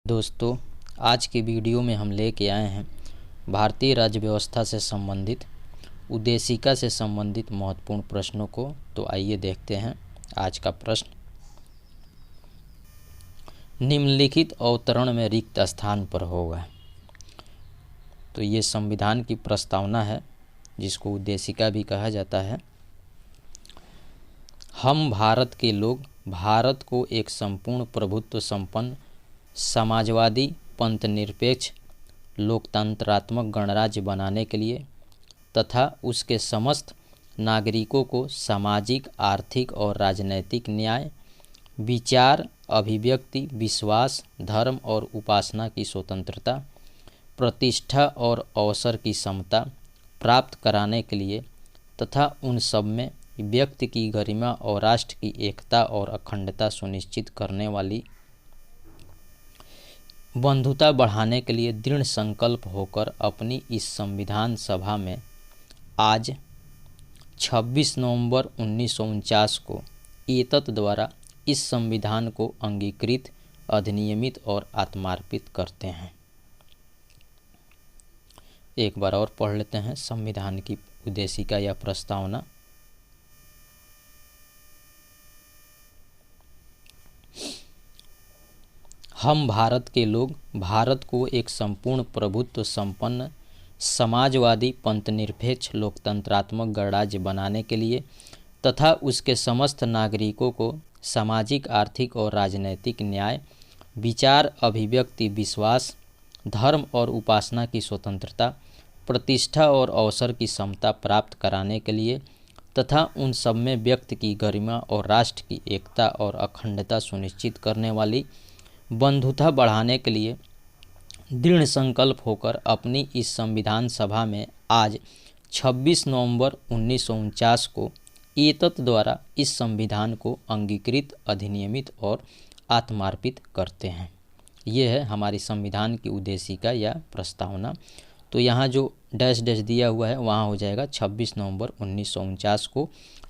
दोस्तों, आज की वीडियो में हम लेके आए हैं भारतीय राज्य व्यवस्था से संबंधित उद्देशिका से संबंधित महत्वपूर्ण प्रश्नों को। तो आइए देखते हैं आज का प्रश्न। निम्नलिखित अवतरण में रिक्त स्थान पर होगा। तो ये संविधान की प्रस्तावना है जिसको उद्देशिका भी कहा जाता है। हम भारत के लोग भारत को एक संपूर्ण प्रभुत्व संपन्न समाजवादी पंथनिरपेक्ष लोकतंत्रात्मक गणराज्य बनाने के लिए तथा उसके समस्त नागरिकों को सामाजिक, आर्थिक और राजनैतिक न्याय, विचार, अभिव्यक्ति, विश्वास, धर्म और उपासना की स्वतंत्रता, प्रतिष्ठा और अवसर की समता प्राप्त कराने के लिए तथा उन सब में व्यक्ति की गरिमा और राष्ट्र की एकता और अखंडता सुनिश्चित करने वाली बंधुता बढ़ाने के लिए दृढ़ संकल्प होकर अपनी इस संविधान सभा में आज 26 नवंबर 1949 को एतत् द्वारा इस संविधान को अंगीकृत, अधिनियमित और आत्मार्पित करते हैं। एक बार और पढ़ लेते हैं संविधान की उद्देशिका या प्रस्तावना। हम भारत के लोग भारत को एक संपूर्ण प्रभुत्व संपन्न समाजवादी पंथनिरपेक्ष लोकतंत्रात्मक गणराज्य बनाने के लिए तथा उसके समस्त नागरिकों को सामाजिक, आर्थिक और राजनैतिक न्याय, विचार, अभिव्यक्ति, विश्वास, धर्म और उपासना की स्वतंत्रता, प्रतिष्ठा और अवसर की समता प्राप्त कराने के लिए तथा उन सब में व्यक्ति की गरिमा और राष्ट्र की एकता और अखंडता सुनिश्चित करने वाली बंधुता बढ़ाने के लिए दृढ़ संकल्प होकर अपनी इस संविधान सभा में आज 26 नवंबर 1949 को एतत् द्वारा इस संविधान को अंगीकृत, अधिनियमित और आत्मार्पित करते हैं। ये है हमारी संविधान की उद्देशिका या प्रस्तावना। तो यहाँ जो डैश डैश दिया हुआ है वहाँ हो जाएगा 26 नवंबर 1949 को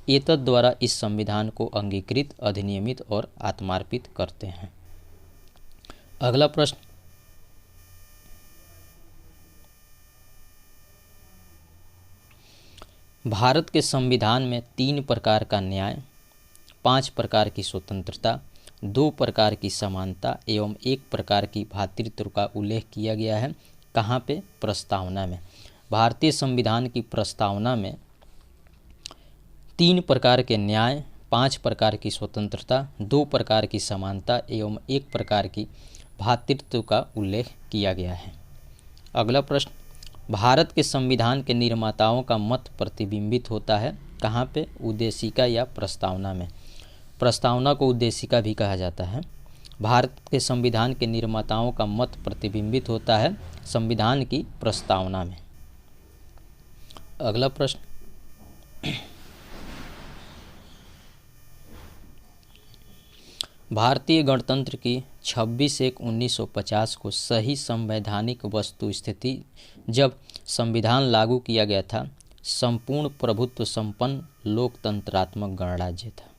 एतत् द्वारा इस संविधान को अंगीकृत, अधिनियमित और आत्मार्पित करते हैं। अगला प्रश्न, भारत के संविधान में 3 प्रकार का न्याय, 5 प्रकार की स्वतंत्रता, 2 प्रकार की समानता एवं 1 प्रकार की भ्रातृत्व का उल्लेख किया गया है। कहाँ पे? प्रस्तावना में। भारतीय संविधान की प्रस्तावना में 3 प्रकार के न्याय, 5 प्रकार की स्वतंत्रता, 2 प्रकार की समानता एवं 1 प्रकार की भ्रातृत्व का उल्लेख किया गया है। अगला प्रश्न, भारत के संविधान के निर्माताओं का मत प्रतिबिंबित होता है। कहाँ पे? उद्देशिका या प्रस्तावना में। प्रस्तावना को उद्देशिका भी कहा जाता है। भारत के संविधान के निर्माताओं का मत प्रतिबिंबित होता है संविधान की प्रस्तावना में। अगला प्रश्न, भारतीय गणतंत्र की 26/1/1950 को सही संवैधानिक वस्तु स्थिति जब संविधान लागू किया गया था, संपूर्ण प्रभुत्व संपन्न लोकतंत्रात्मक गणराज्य था।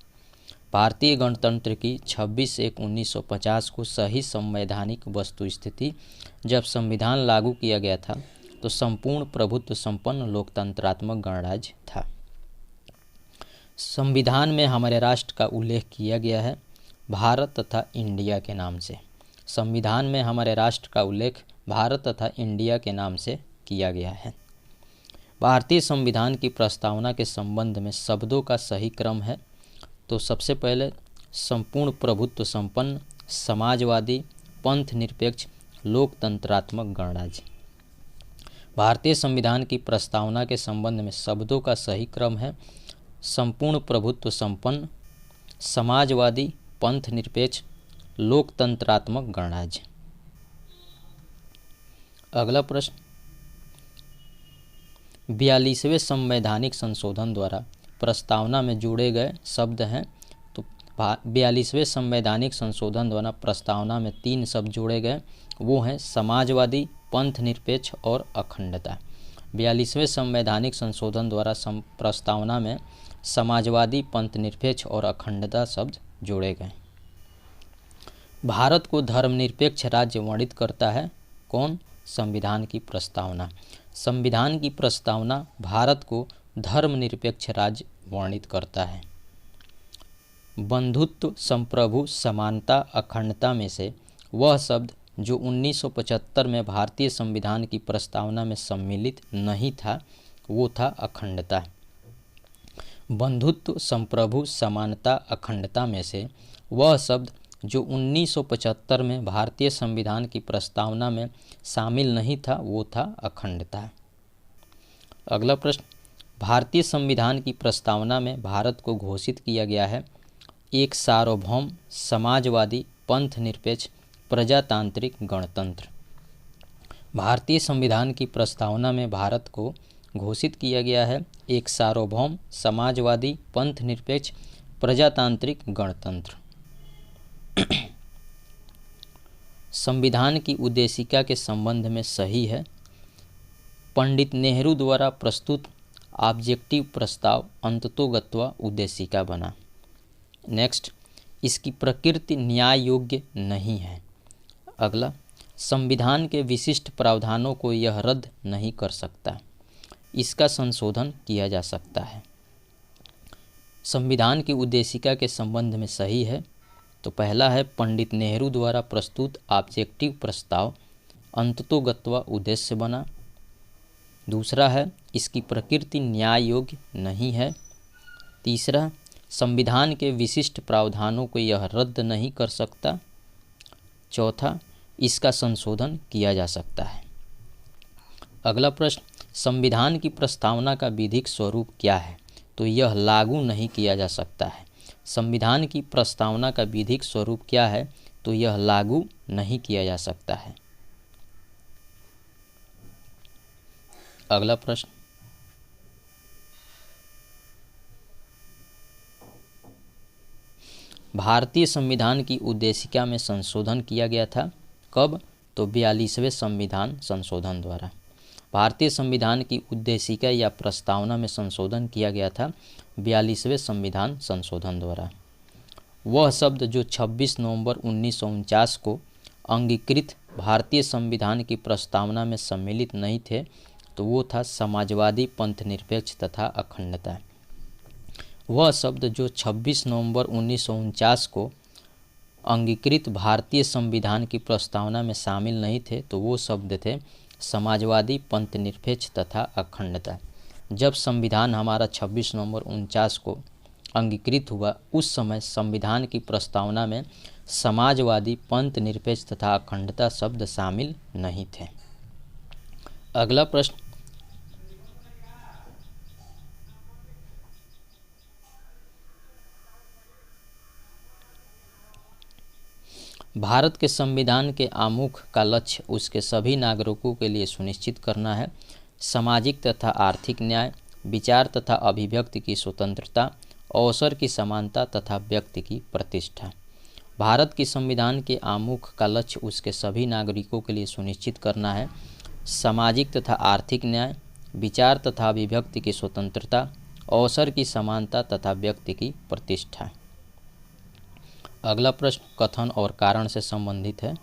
भारतीय गणतंत्र की 26/1/1950 को सही संवैधानिक वस्तु स्थिति जब संविधान लागू किया गया था तो संपूर्ण प्रभुत्व संपन्न लोकतंत्रात्मक गणराज्य था। संविधान में हमारे राष्ट्र का उल्लेख किया गया है भारत तथा इंडिया के नाम से। संविधान में हमारे राष्ट्र का उल्लेख भारत तथा इंडिया के नाम से किया गया है। भारतीय संविधान की प्रस्तावना के संबंध में शब्दों का सही क्रम है। तो सबसे पहले संपूर्ण प्रभुत्व संपन्न समाजवादी पंथ निरपेक्ष लोकतंत्रात्मक गणराज्य। भारतीय संविधान की प्रस्तावना के संबंध में शब्दों का सही क्रम है संपूर्ण प्रभुत्व संपन्न समाजवादी पंथ निरपेक्ष लोकतंत्रात्मक गणराज्य। अगला प्रश्न, 42वें संवैधानिक संशोधन द्वारा प्रस्तावना में जोड़े गए शब्द हैं। तो 42वें संवैधानिक संशोधन द्वारा प्रस्तावना में 3 शब्द जोड़े गए, वो हैं समाजवादी, पंथ निरपेक्ष और अखंडता। 42वें संवैधानिक संशोधन द्वारा प्रस्तावना में समाजवादी, पंथ निरपेक्ष और अखंडता शब्द जोड़े गए। भारत को धर्मनिरपेक्ष राज्य वर्णित करता है कौन? संविधान की प्रस्तावना। संविधान की प्रस्तावना भारत को धर्मनिरपेक्ष राज्य वर्णित करता है। बंधुत्व, संप्रभु, समानता, अखंडता में से वह शब्द जो 1975 में भारतीय संविधान की प्रस्तावना में सम्मिलित नहीं था वो था अखंडता। बंधुत्व, संप्रभु, समानता, अखंडता में से वह शब्द जो 1975 में भारतीय संविधान की प्रस्तावना में शामिल नहीं था वो था अखंडता। अगला प्रश्न, भारतीय संविधान की प्रस्तावना में भारत को घोषित किया गया है एक सार्वभौम, समाजवादी, पंथनिरपेक्ष, प्रजातांत्रिक गणतंत्र। भारतीय संविधान की प्रस्तावना में भारत को घोषित किया गया है एक सार्वभौम, समाजवादी, पंथनिरपेक्ष, प्रजातांत्रिक गणतंत्र। संविधान की उद्देशिका के संबंध में सही है। पंडित नेहरू द्वारा प्रस्तुत ऑब्जेक्टिव प्रस्ताव अंततोगत्वा उद्देशिका बना। नेक्स्ट, इसकी प्रकृति न्याय योग्य नहीं है। अगला, संविधान के विशिष्ट प्रावधानों को यह रद्द नहीं कर सकता, इसका संशोधन किया जा सकता है। संविधान की उद्देशिका के संबंध में सही है तो पहला है पंडित नेहरू द्वारा प्रस्तुत ऑब्जेक्टिव प्रस्ताव अंततोगत्वा उद्देश्य बना। दूसरा है इसकी प्रकृति न्याय योग्य नहीं है। तीसरा, संविधान के विशिष्ट प्रावधानों को यह रद्द नहीं कर सकता। चौथा, इसका संशोधन किया जा सकता है। अगला प्रश्न, संविधान की प्रस्तावना का विधिक स्वरूप क्या है? तो यह लागू नहीं किया जा सकता है। संविधान की प्रस्तावना का विधिक स्वरूप क्या है? तो यह लागू नहीं किया जा सकता है। अगला प्रश्न, भारतीय संविधान की उद्देशिका में संशोधन किया गया था कब? तो 42वें संविधान संशोधन द्वारा। भारतीय संविधान की उद्देशिका या प्रस्तावना में संशोधन किया गया था 42वें संविधान संशोधन द्वारा। वह शब्द जो 26 नवंबर 1949 को अंगीकृत भारतीय संविधान की प्रस्तावना में सम्मिलित नहीं थे तो वो था समाजवादी, पंथनिरपेक्ष तथा अखंडता। वह शब्द जो 26 नवंबर 1949 को अंगीकृत भारतीय संविधान की प्रस्तावना में शामिल नहीं थे तो वो शब्द थे समाजवादी, पंथनिरपेक्ष तथा अखंडता। जब संविधान हमारा 26 नवंबर 1949 को अंगीकृत हुआ उस समय संविधान की प्रस्तावना में समाजवादी, पंथनिरपेक्ष तथा अखंडता शब्द शामिल नहीं थे। अगला प्रश्न, भारत के संविधान के आमुख का लक्ष्य उसके सभी नागरिकों के लिए सुनिश्चित करना है सामाजिक तथा आर्थिक न्याय, विचार तथा अभिव्यक्ति की स्वतंत्रता, अवसर की समानता तथा व्यक्ति की प्रतिष्ठा। भारत के संविधान के आमुख का लक्ष्य उसके सभी नागरिकों के लिए सुनिश्चित करना है सामाजिक तथा आर्थिक न्याय, विचार तथा अभिव्यक्ति की स्वतंत्रता, अवसर की समानता तथा व्यक्ति की प्रतिष्ठा। अगला प्रश्न कथन और कारण से संबंधित है।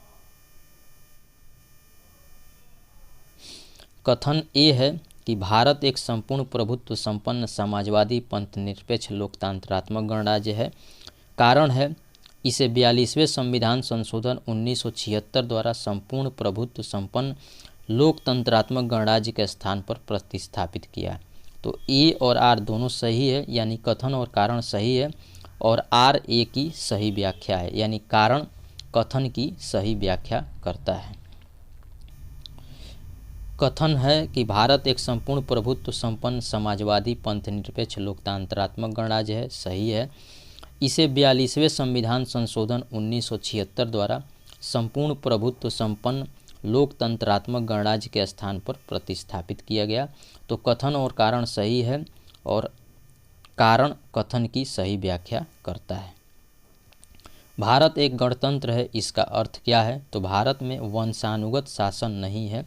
कथन ए है कि भारत एक संपूर्ण प्रभुत्व संपन्न समाजवादी, पंथनिरपेक्ष, लोकतंत्रात्मक गणराज्य है। कारण है इसे 42वें संविधान संशोधन 1976 द्वारा संपूर्ण प्रभुत्व संपन्न लोकतंत्रात्मक गणराज्य के स्थान पर प्रतिस्थापित किया। तो ए और आर दोनों सही है, यानी कथन और कारण सही है, और आर ए की सही व्याख्या है, यानी कारण कथन की सही व्याख्या करता है। कथन है कि भारत एक संपूर्ण प्रभुत्व संपन्न समाजवादी, पंथनिरपेक्ष, लोकतंत्रात्मक गणराज्य है, सही है। इसे 42वें संविधान संशोधन 1976 द्वारा संपूर्ण प्रभुत्व संपन्न लोकतंत्रात्मक गणराज्य के स्थान पर प्रतिस्थापित किया गया। तो कथन और कारण सही है और कारण कथन की सही व्याख्या करता है। भारत एक गणतंत्र है, इसका अर्थ क्या है? तो भारत में वंशानुगत शासन नहीं है।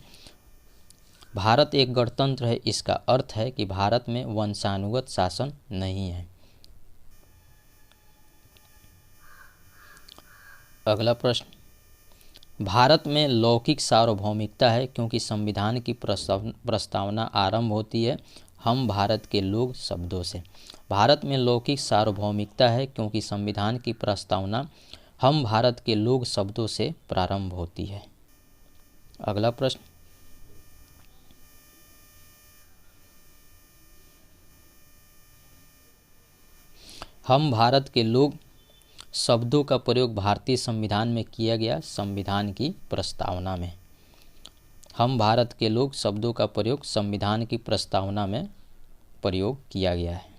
भारत एक गणतंत्र है, इसका अर्थ है कि भारत में वंशानुगत शासन नहीं है। अगला प्रश्न, भारत में लौकिक सार्वभौमिकता है क्योंकि संविधान की प्रस्तावना आरंभ होती है हम भारत के लोग शब्दों से। भारत में लौकिक सार्वभौमिकता है क्योंकि संविधान की प्रस्तावना हम भारत के लोग शब्दों से प्रारंभ होती है। अगला प्रश्न, हम भारत के लोग शब्दों का प्रयोग भारतीय संविधान में किया गया संविधान की प्रस्तावना में। हम भारत के लोग शब्दों का प्रयोग संविधान की प्रस्तावना में प्रयोग किया गया है।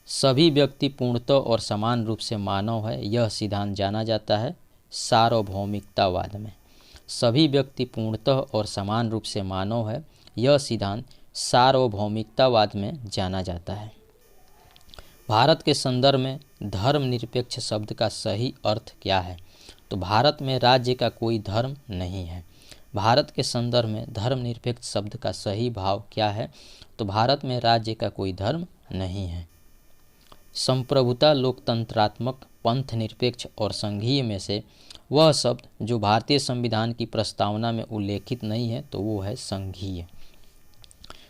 सभी व्यक्ति पूर्णतः और समान रूप से मानव है, यह सिद्धांत जाना जाता है सार्वभौमिकतावाद में। सभी व्यक्ति पूर्णतः और समान रूप से मानव है, यह सिद्धांत सार्वभौमिकतावाद में जाना जाता है। भारत के संदर्भ में धर्मनिरपेक्ष शब्द का सही अर्थ क्या है? तो भारत में राज्य का कोई धर्म नहीं है। भारत के संदर्भ में धर्मनिरपेक्ष शब्द का सही भाव क्या है? तो भारत में राज्य का कोई धर्म नहीं है। संप्रभुता, लोकतंत्रात्मक, पंथ निरपेक्ष और संघीय में से वह शब्द जो भारतीय संविधान की प्रस्तावना में उल्लेखित नहीं है तो वो है संघीय।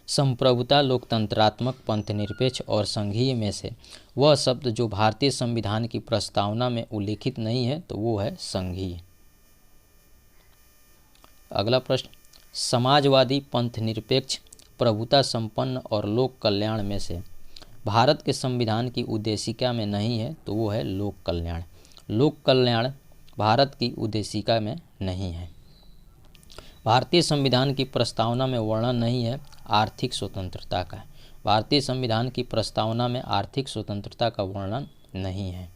संप्रभुता, लोकतंत्रात्मक, पंथ निरपेक्ष और संघीय में से वह शब्द जो भारतीय संविधान की प्रस्तावना में उल्लेखित नहीं है तो वो है संघीय। अगला प्रश्न, समाजवादी, पंथ निरपेक्ष, प्रभुता संपन्न और लोक कल्याण में से भारत के संविधान की उद्देशिका में नहीं है तो वो है लोक कल्याण। लोक कल्याण भारत की उद्देशिका में नहीं है। भारतीय संविधान की प्रस्तावना में वर्णन नहीं है आर्थिक स्वतंत्रता का। भारतीय संविधान की प्रस्तावना में आर्थिक स्वतंत्रता का वर्णन नहीं है।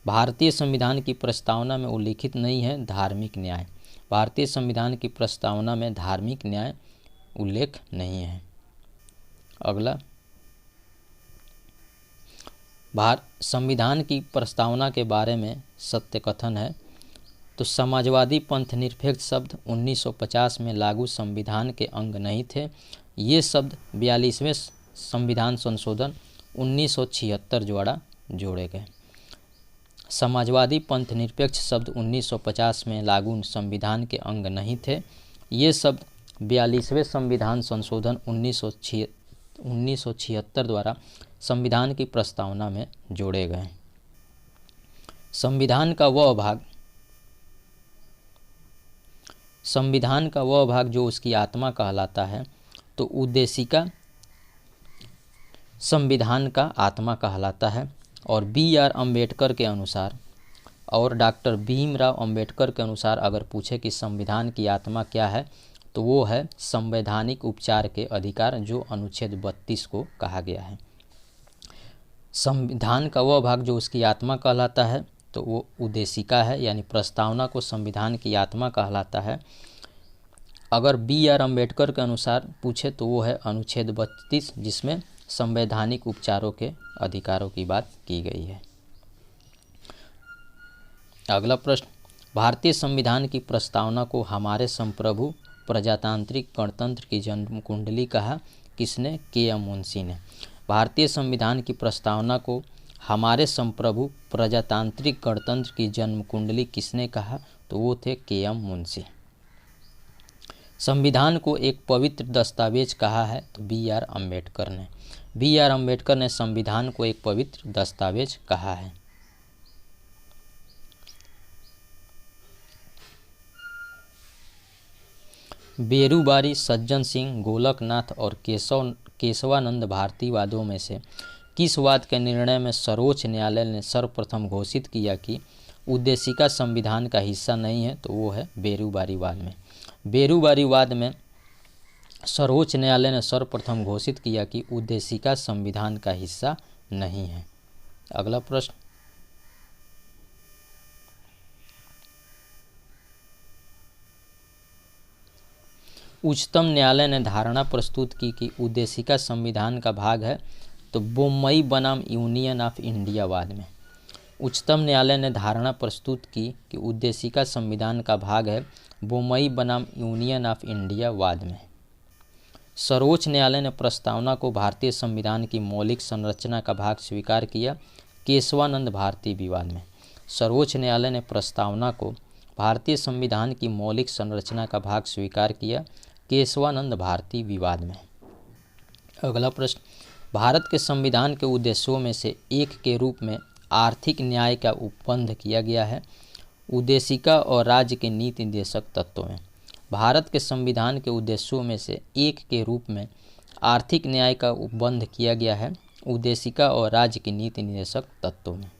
भारतीय संविधान की प्रस्तावना में उल्लिखित नहीं है धार्मिक न्याय। भारतीय संविधान की प्रस्तावना में धार्मिक न्याय उल्लेख नहीं है। अगला, संविधान की प्रस्तावना के बारे में सत्य कथन है। तो समाजवादी, पंथ निरपेक्ष शब्द 1950 में लागू संविधान के अंग नहीं थे। ये शब्द 42वें संविधान संशोधन 1976 द्वारा जोड़े गए। समाजवादी, पंथ निरपेक्ष शब्द 1950 में लागू संविधान के अंग नहीं थे। ये शब्द 42वें संविधान संशोधन 1976 द्वारा संविधान की प्रस्तावना में जोड़े गए। संविधान का वह भाग जो उसकी आत्मा कहलाता है तो उद्देशिका संविधान का आत्मा कहलाता है। और B.R. अम्बेडकर के अनुसार और डॉक्टर भीमराव अम्बेडकर के अनुसार अगर पूछे कि संविधान की आत्मा क्या है तो वो है संवैधानिक उपचार के अधिकार, जो अनुच्छेद 32 को कहा गया है। संविधान का वह भाग जो उसकी आत्मा कहलाता है तो वो उद्देशिका है, यानी प्रस्तावना को संविधान की आत्मा कहलाता है। अगर B.R. अम्बेडकर के अनुसार पूछे तो वो है अनुच्छेद 32, जिसमें संवैधानिक उपचारों के अधिकारों की बात की गई है। अगला प्रश्न, भारतीय संविधान की प्रस्तावना को हमारे संप्रभु प्रजातांत्रिक गणतंत्र की जन्म कुंडली कहा किसने? K.M. मुंशी ने। भारतीय संविधान की प्रस्तावना को हमारे संप्रभु प्रजातांत्रिक गणतंत्र की जन्म कुंडली किसने कहा? तो वो थे K.M. मुंशी। संविधान को एक पवित्र दस्तावेज कहा है तो B.R. अम्बेडकर ने। B.R. अम्बेडकर ने संविधान को एक पवित्र दस्तावेज कहा है। बेरूबारी, सज्जन सिंह, गोलकनाथ और केशवानंद भारतीवादों में से किस वाद के निर्णय में सर्वोच्च न्यायालय ने सर्वप्रथम घोषित किया कि उद्देशिका संविधान का हिस्सा नहीं है? तो वो है बेरूबारीवाद में। बेरूबारीवाद में सर्वोच्च न्यायालय ने सर्वप्रथम घोषित किया कि उद्देशिका संविधान का हिस्सा नहीं है। अगला प्रश्न, उच्चतम न्यायालय ने धारणा प्रस्तुत की कि उद्देशिका संविधान का भाग है तो बोम्मई बनाम यूनियन ऑफ इंडिया वाद में। उच्चतम न्यायालय ने धारणा प्रस्तुत की कि उद्देशिका संविधान का भाग है बोम्मई बनाम यूनियन ऑफ इंडिया वाद में। सर्वोच्च न्यायालय ने प्रस्तावना को भारतीय संविधान की मौलिक संरचना का भाग स्वीकार किया केशवानंद भारती विवाद में। सर्वोच्च न्यायालय ने प्रस्तावना को भारतीय संविधान की मौलिक संरचना का भाग स्वीकार किया। केशवानंद भारती विवाद में। अगला प्रश्न, भारत के संविधान के उद्देश्यों में से एक के रूप में आर्थिक न्याय का उपबंध किया गया है। उद्देशिका और राज्य के नीति निर्देशक तत्वों में। भारत के संविधान के उद्देश्यों में से एक के रूप में आर्थिक न्याय का उपबंध किया गया है। उद्देशिका और राज्य के नीति निर्देशक तत्वों में।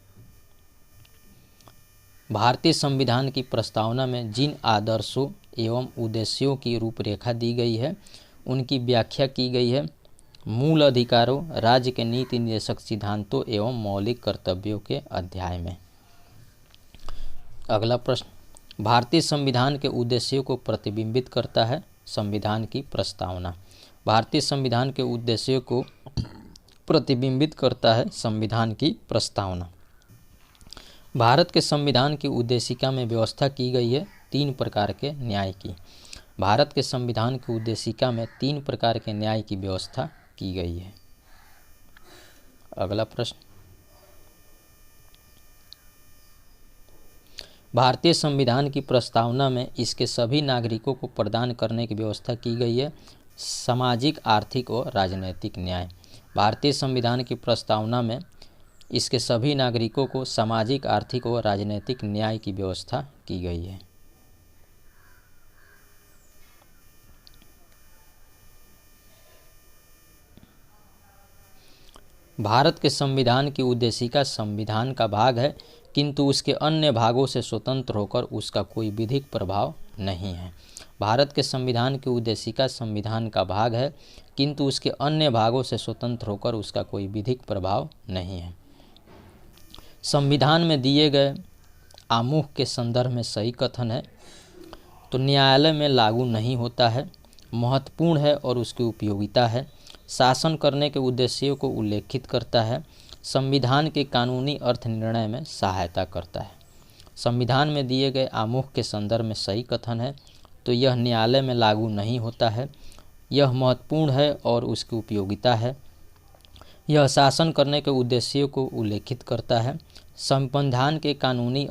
भारतीय संविधान की प्रस्तावना में जिन आदर्शों एवं उद्देश्यों की रूपरेखा दी गई है उनकी व्याख्या की गई है। मूल अधिकारों, राज्य के नीति निर्देशक सिद्धांतों एवं मौलिक कर्तव्यों के अध्याय में। अगला प्रश्न, भारतीय संविधान के उद्देश्यों को प्रतिबिंबित करता है संविधान की प्रस्तावना। भारतीय संविधान के उद्देश्यों को प्रतिबिंबित करता है संविधान की प्रस्तावना। भारत के संविधान की उद्देशिका में व्यवस्था की गई है 3 प्रकार के न्याय की। भारत के संविधान की उद्देशिका में 3 प्रकार के न्याय की व्यवस्था की गई है। अगला प्रश्न, भारतीय संविधान की प्रस्तावना में इसके सभी नागरिकों को प्रदान करने की व्यवस्था की गई है सामाजिक, आर्थिक और राजनैतिक न्याय। भारतीय संविधान की प्रस्तावना में इसके सभी नागरिकों को सामाजिक, आर्थिक और राजनैतिक न्याय की व्यवस्था की गई है। भारत के संविधान की उद्देशिका संविधान का भाग है किंतु उसके अन्य भागों से स्वतंत्र होकर उसका कोई विधिक प्रभाव नहीं है। भारत के संविधान की उद्देशिका संविधान का भाग है किंतु उसके अन्य भागों से स्वतंत्र होकर उसका कोई विधिक प्रभाव नहीं है। संविधान में दिए गए आमुख के संदर्भ में सही कथन है तो न्यायालय में लागू नहीं होता है, महत्वपूर्ण है और उसकी उपयोगिता है, शासन करने के उद्देश्यों को उल्लेखित करता है, संविधान के कानूनी अर्थ निर्णय में सहायता करता है। संविधान में दिए गए आमुख के संदर्भ में सही कथन है तो यह न्यायालय में लागू नहीं होता है, यह महत्वपूर्ण है और उसकी उपयोगिता है, यह शासन करने के उद्देश्यों को उल्लेखित करता है, संविधान के कानूनी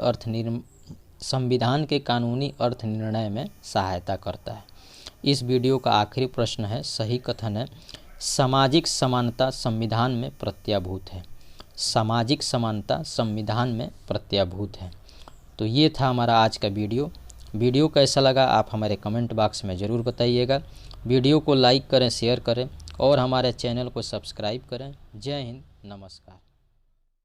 अर्थ निर्णय में सहायता करता है। इस वीडियो का आखिरी प्रश्न है, सही कथन है, सामाजिक समानता संविधान में प्रत्याभूत है। सामाजिक समानता संविधान में प्रत्याभूत है। तो ये था हमारा आज का वीडियो कैसा लगा आप हमारे कमेंट बॉक्स में ज़रूर बताइएगा। वीडियो को लाइक करें, शेयर करें और हमारे चैनल को सब्सक्राइब करें। जय हिंद, नमस्कार।